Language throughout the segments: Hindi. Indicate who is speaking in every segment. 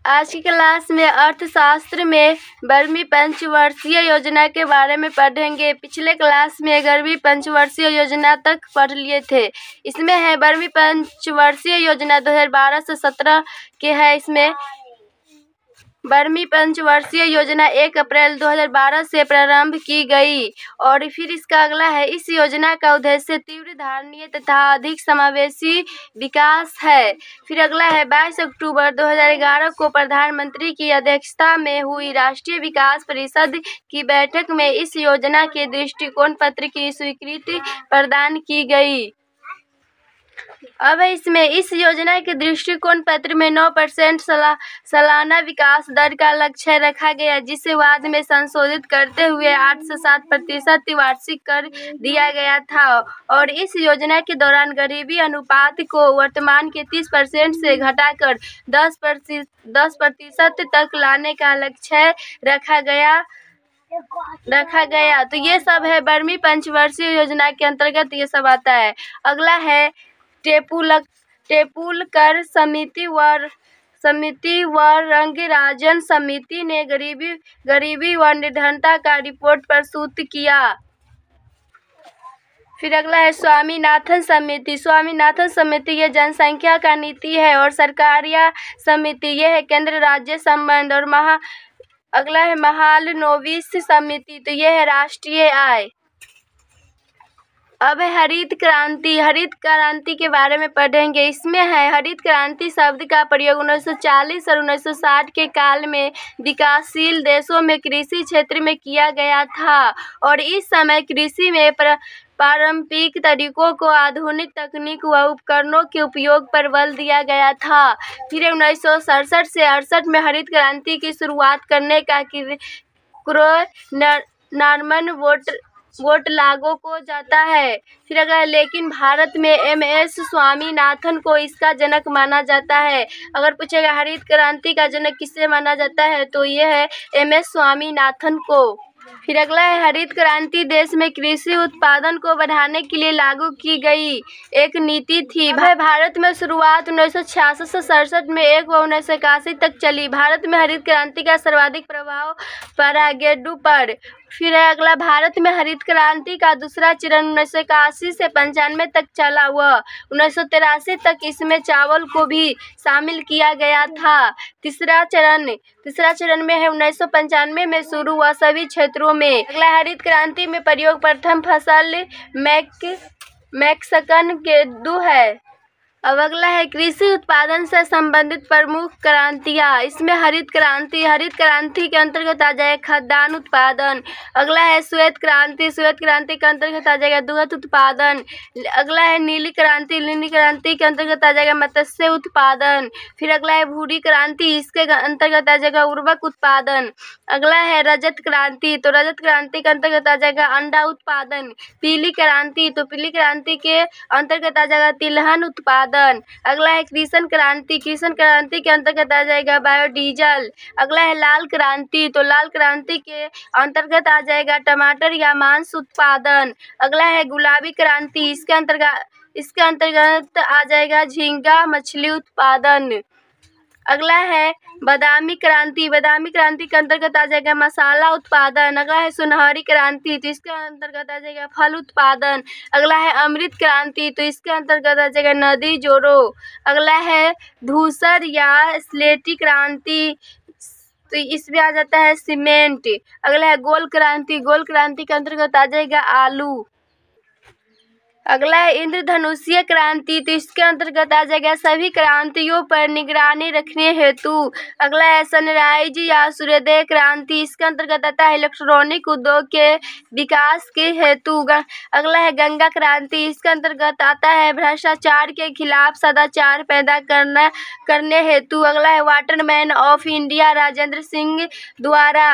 Speaker 1: आज की क्लास में अर्थशास्त्र में 12वीं पंचवर्षीय योजना के बारे में पढ़ेंगे। पिछले क्लास में 11वीं पंचवर्षीय योजना तक पढ़ लिए थे। इसमें है 12वीं पंचवर्षीय योजना 2012 से 17 के है। इसमें 12वीं पंचवर्षीय योजना 1 अप्रैल 2012 से प्रारंभ की गई। और फिर इसका अगला है, इस योजना का उद्देश्य तीव्र धारणीय तथा अधिक समावेशी विकास है। फिर अगला है, 22 अक्टूबर 2011 को प्रधानमंत्री की अध्यक्षता में हुई राष्ट्रीय विकास परिषद की बैठक में इस योजना के दृष्टिकोण पत्र की स्वीकृति प्रदान की गई। अब इसमें इस योजना के दृष्टिकोण पत्र में 9% सालाना विकास दर का लक्ष्य रखा गया, जिसे बाद में संशोधित करते हुए 8 से 7% वार्षिक कर दिया गया था। और इस योजना के दौरान गरीबी अनुपात को वर्तमान के 30% से घटाकर 10% तक लाने का लक्ष्य रखा गया। तो ये सब है 12वीं पंचवर्षीय योजना के अंतर्गत ये सब आता है। अगला है, टेपुलकर समिति व रंगराजन समिति ने गरीबी व निर्धनता का रिपोर्ट प्रस्तुत किया। फिर अगला है, स्वामीनाथन समिति ये जनसंख्या का नीति है। और सरकारिया समिति ये है केंद्र राज्य संबंध। और अगला है महालनोबिस समिति, तो ये है राष्ट्रीय आय। अब है हरित क्रांति के बारे में पढ़ेंगे। इसमें है, हरित क्रांति शब्द का प्रयोग 1940 और 1960 के काल में विकासशील देशों में कृषि क्षेत्र में किया गया था। और इस समय कृषि में पारंपरिक तरीकों को आधुनिक तकनीक व उपकरणों के उपयोग पर बल दिया गया था। फिर 1967 से 68 में हरित क्रांति की शुरुआत करने का नॉर्मन वोट लागू हो जाता है। फिर अगर लेकिन भारत में MS स्वामीनाथन को इसका जनक माना जाता है। अगर पूछेगा हरित क्रांति का जनक किसे माना जाता है, तो ये है MS स्वामीनाथन को। फिर अगला है, हरित क्रांति देश में कृषि उत्पादन को बढ़ाने के लिए लागू की गई एक नीति थी। भारत में शुरुआत 1966 से 67 में 1981 तक चली। भारत में हरित क्रांति का सर्वाधिक प्रभाव पड़ा गेडू पर। फिर है अगला, भारत में हरित क्रांति का दूसरा चरण 1981 से 95 तक चला। हुआ 1983 तक इसमें चावल को भी शामिल किया गया था। तीसरा चरण में है 1995 में शुरू हुआ सभी क्षेत्रों में। अगला, हरित क्रांति में प्रयोग प्रथम फसल मैक्सिकन गेहूं है। अब अगला है, कृषि उत्पादन से संबंधित प्रमुख क्रांतियाँ। इसमें हरित क्रांति के अंतर्गत आ जाएगा खाद्यान्न उत्पादन। अगला है, श्वेत क्रांति के अंतर्गत आ जाएगा दुग्ध उत्पादन। अगला है, नीली क्रांति के अंतर्गत आ जाएगा मत्स्य उत्पादन। फिर अगला है, भूरी क्रांति, इसके अंतर्गत आ जाएगा उर्वरक उत्पादन। अगला है, रजत क्रांति के अंतर्गत आ जाएगा अंडा उत्पादन। पीली क्रांति के अंतर्गत आ जाएगा तिलहन उत्पादन। अगला है, कृषि क्रांति के अंतर्गत आ जाएगा बायोडीजल। अगला है, लाल क्रांति के अंतर्गत आ जाएगा टमाटर या मांस उत्पादन। अगला है, गुलाबी क्रांति, इसके अंतर्गत आ जाएगा झींगा मछली उत्पादन। अगला है, बादामी क्रांति के अंतर्गत आ जाएगा मसाला उत्पादन। अगला है, सुनहरी क्रांति, तो इसके अंतर्गत आ जाएगा फल उत्पादन। अगला है, अमृत क्रांति, तो इसके अंतर्गत आ जाएगा नदी जोड़ो। अगला है, धूसर या स्लेटी क्रांति, तो इसमें आ जाता है सीमेंट। अगला है, गोल क्रांति के अंतर्गत आ जाएगा आलू। अगला है, इंद्रधनुषीय क्रांति, तो इसके अंतर्गत आ जाएगा सभी क्रांतियों पर निगरानी रखने हेतु। अगला है, सनराइज या सूर्योदय क्रांति, इसके अंतर्गत आता है इलेक्ट्रॉनिक उद्योग के विकास के हेतु। अगला है, गंगा क्रांति, इसके अंतर्गत आता है भ्रष्टाचार के खिलाफ सदाचार पैदा करने हेतु। अगला है, Waterman of India Rajendra Singh द्वारा।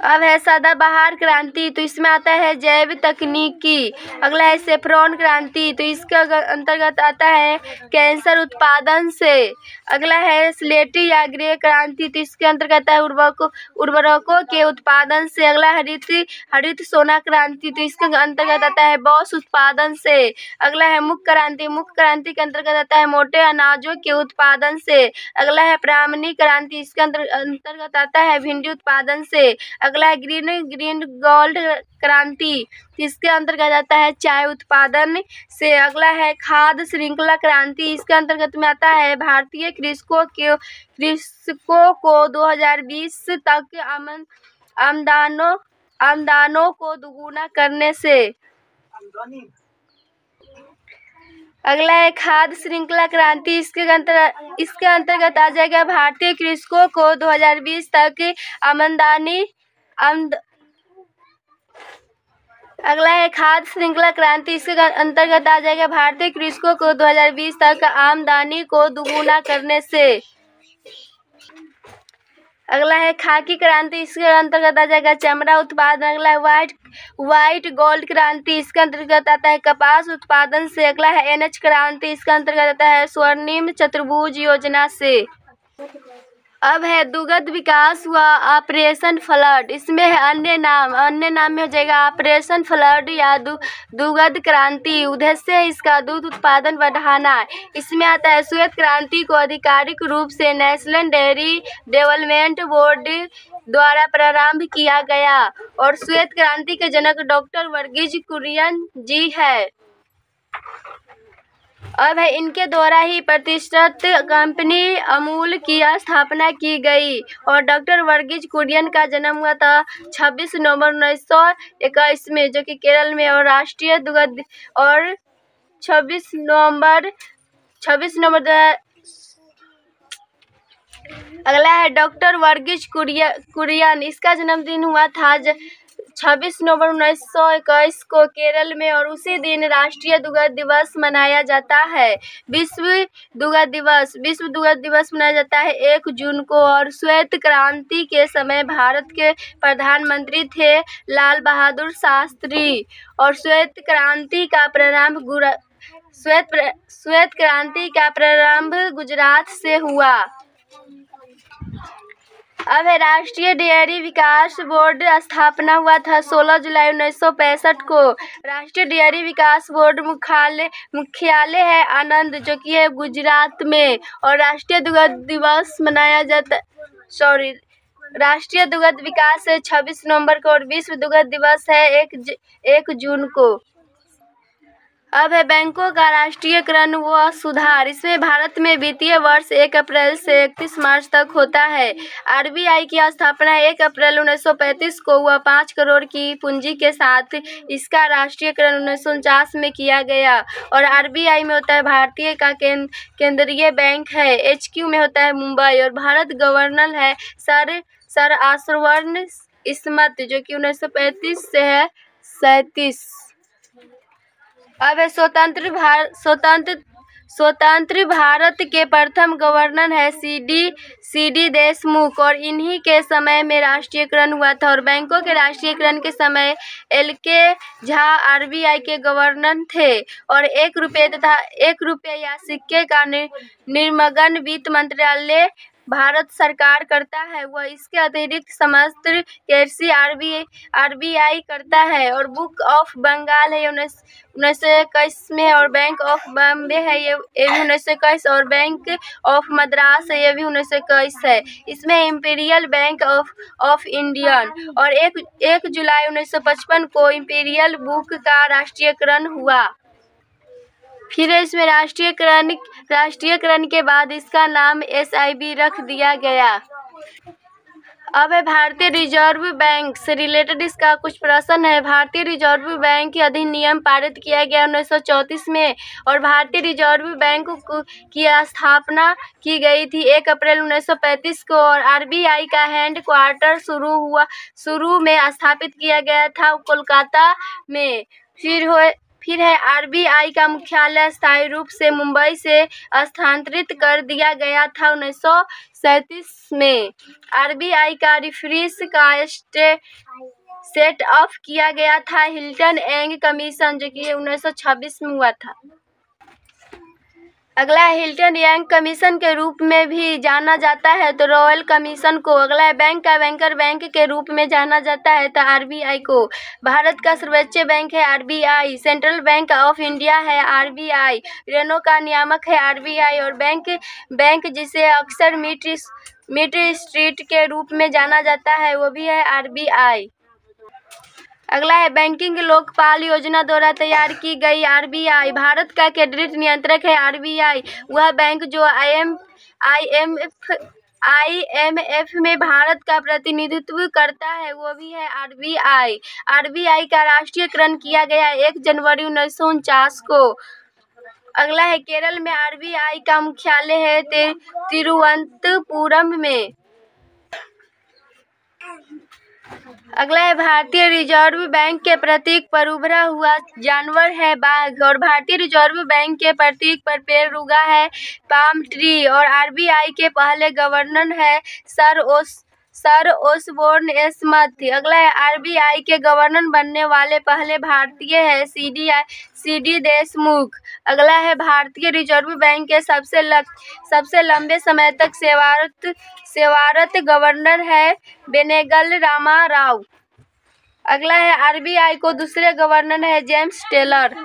Speaker 1: अब है सदाबहार क्रांति, तो इसमें आता है जैव तकनीकी। अगला है सेफ्रॉन क्रांति, तो इसके अंतर्गत आता है कैंसर उत्पादन से। अगला है स्लेटी या ग्रे क्रांति, तो इसके अंतर्गत है उर्वरकों के उत्पादन से। अगला हरित सोना क्रांति, तो इसके अंतर्गत आता है बॉस उत्पादन से। अगला है मुख क्रांति, मुख क्रांति के अंतर्गत आता है मोटे अनाजों के उत्पादन से। अगला है ब्राह्मणी क्रांति, इसके अंतर्गत आता है भिंडी उत्पादन से। अगला है ग्रीन गोल्ड क्रांति, इसके अंतर्गत आता है चाय उत्पादन से। अगला है खाद्य श्रृंखला क्रांति, इसके अंतर्गत में आता है भारतीय कृषकों को 2020 तक आमदनों को दुगुना करने से। अगला है खाद्य श्रृंखला क्रांति, इसके अंतर्गत आ जाएगा भारतीय कृषकों को 2020 तक अगला है खाद्य श्रृंखला क्रांति, इसके अंतर्गत आ जाएगा भारतीय कृषकों को 2020 तक आमदनी को दुगुना करने से। अगला है खाकी क्रांति, इसके अंतर्गत आ जाएगा चमड़ा उत्पादन। अगला है व्हाइट गोल्ड क्रांति, इसके अंतर्गत आता है कपास उत्पादन से। अगला है एनएच क्रांति, इसका अंतर्गत आता है स्वर्णिम चतुर्भुज योजना से। अब है दुग्ध विकास व ऑपरेशन फ्लड, इसमें है अन्य नाम में हो जाएगा ऑपरेशन फ्लड या दुग्ध क्रांति। उद्देश्य है इसका दूध उत्पादन बढ़ाना। इसमें आता है श्वेत क्रांति को आधिकारिक रूप से नेशनल डेयरी डेवलपमेंट बोर्ड द्वारा प्रारंभ किया गया और श्वेत क्रांति के जनक डॉक्टर वर्गीज कुरियन जी है। अब है इनके द्वारा ही प्रतिष्ठित कंपनी अमूल की स्थापना की गई और डॉक्टर वर्गीज कुरियन का जन्म हुआ था 26 नवंबर 1921 में, जो कि केरल में, और राष्ट्रीय दुग्ध और 26 नवंबर अगला है डॉक्टर वर्गीज कुरियन, इसका जन्मदिन हुआ था 26 नवंबर 1921 को केरल में और उसी दिन राष्ट्रीय दुग्ध दिवस मनाया जाता है। विश्व दुग्ध दिवस मनाया जाता है 1 जून को और श्वेत क्रांति के समय भारत के प्रधानमंत्री थे लाल बहादुर शास्त्री और श्वेत क्रांति का प्रारंभ गुजरात से हुआ। अब है राष्ट्रीय डेयरी विकास बोर्ड स्थापना हुआ था 16 जुलाई 1965 को। राष्ट्रीय डेयरी विकास बोर्ड मुख्यालय है आनंद, जो कि है गुजरात में, और राष्ट्रीय दुग्ध विकास है 26 नवंबर को और विश्व दुग्ध दिवस है 1 जून को। अब है बैंकों का राष्ट्रीयकरण व सुधार, इसमें भारत में वित्तीय वर्ष 1 अप्रैल से 31 मार्च तक होता है। आरबीआई की स्थापना 1 अप्रैल 1935 को हुआ 5 करोड़ की पूंजी के साथ। इसका राष्ट्रीयकरण 1949 में किया गया और आरबीआई में होता है भारतीय का केंद्रीय बैंक है। एचक्यू में होता है मुंबई और भारत गवर्नर है सर आश्रवर्ण स्मिथ, जो कि 1935 से है 37। अब है स्वतंत्र भारत के प्रथम गवर्नर है सीडी देशमुख और इन्हीं के समय में राष्ट्रीयकरण हुआ था और बैंकों के राष्ट्रीयकरण के समय एल.के. झा आरबीआई के गवर्नर थे और 1 रुपये या सिक्के का निर्गमन वित्त मंत्रालय भारत सरकार करता है। वह इसके अतिरिक्त समस्त कृषि आरबीआई करता है और बुक ऑफ बंगाल है 1921 में और बैंक ऑफ बॉम्बे है ये भी 1921 और बैंक ऑफ मद्रास है ये भी 1921 है। इसमें इंपीरियल बैंक ऑफ इंडियन और 1 जुलाई 1955 को इंपीरियल बुक का राष्ट्रीयकरण हुआ। फिर इसमें राष्ट्रीयकरण के बाद इसका नाम एसआईबी रख दिया गया। अब है भारतीय रिजर्व बैंक से रिलेटेड इसका कुछ प्रश्न है। भारतीय रिजर्व बैंक अधिनियम पारित किया गया 1934 में और भारतीय रिजर्व बैंक की स्थापना की गई थी 1 अप्रैल 1935 को और आरबीआई का हेड क्वार्टर शुरू में स्थापित किया गया था कोलकाता में। फिर है आरबीआई का मुख्यालय स्थायी रूप से मुंबई से स्थानांतरित कर दिया गया था 1937 में। आरबीआई का रिफरेंस का सेट ऑफ किया गया था हिल्टन एंग कमीशन, जो कि 1926 में हुआ था। अगला हिल्टन यंग कमीशन के रूप में भी जाना जाता है तो रॉयल कमीशन को। अगला है बैंक का बैंकर बैंक के रूप में जाना जाता है तो आरबीआई को। भारत का सर्वोच्च बैंक है RBI. Central bank of India है आरबीआई। ऋणों का नियामक है आरबीआई। और बैंक जिसे अक्सर मिड स्ट्रीट के रूप में जाना जाता है वो भी है आरबीआई। अगला है बैंकिंग लोकपाल योजना द्वारा तैयार की गई आरबीआई। भारत का क्रेडिट नियंत्रक है आरबीआई। वह बैंक जो आईएमएफ में भारत का प्रतिनिधित्व करता है वो भी है आरबीआई। आरबीआई का राष्ट्रीयकरण किया गया 1 जनवरी 1949 को। अगला है केरल में आरबीआई का मुख्यालय है तिरुवनंतपुरम में। अगला है भारतीय रिजर्व बैंक के प्रतीक पर उभरा हुआ जानवर है बाघ। और भारतीय रिजर्व बैंक के प्रतीक पर पेड़ उगा है पाम ट्री। और आरबीआई के पहले गवर्नर है सर ओसबोर्न स्मिथ। अगला है आरबीआई के गवर्नर बनने वाले पहले भारतीय है सीडी देशमुख। अगला है भारतीय रिजर्व बैंक के सबसे लंबे समय तक सेवारत गवर्नर है बेनेगल रामा राव। अगला है आरबीआई को दूसरे गवर्नर है जेम्स टेलर।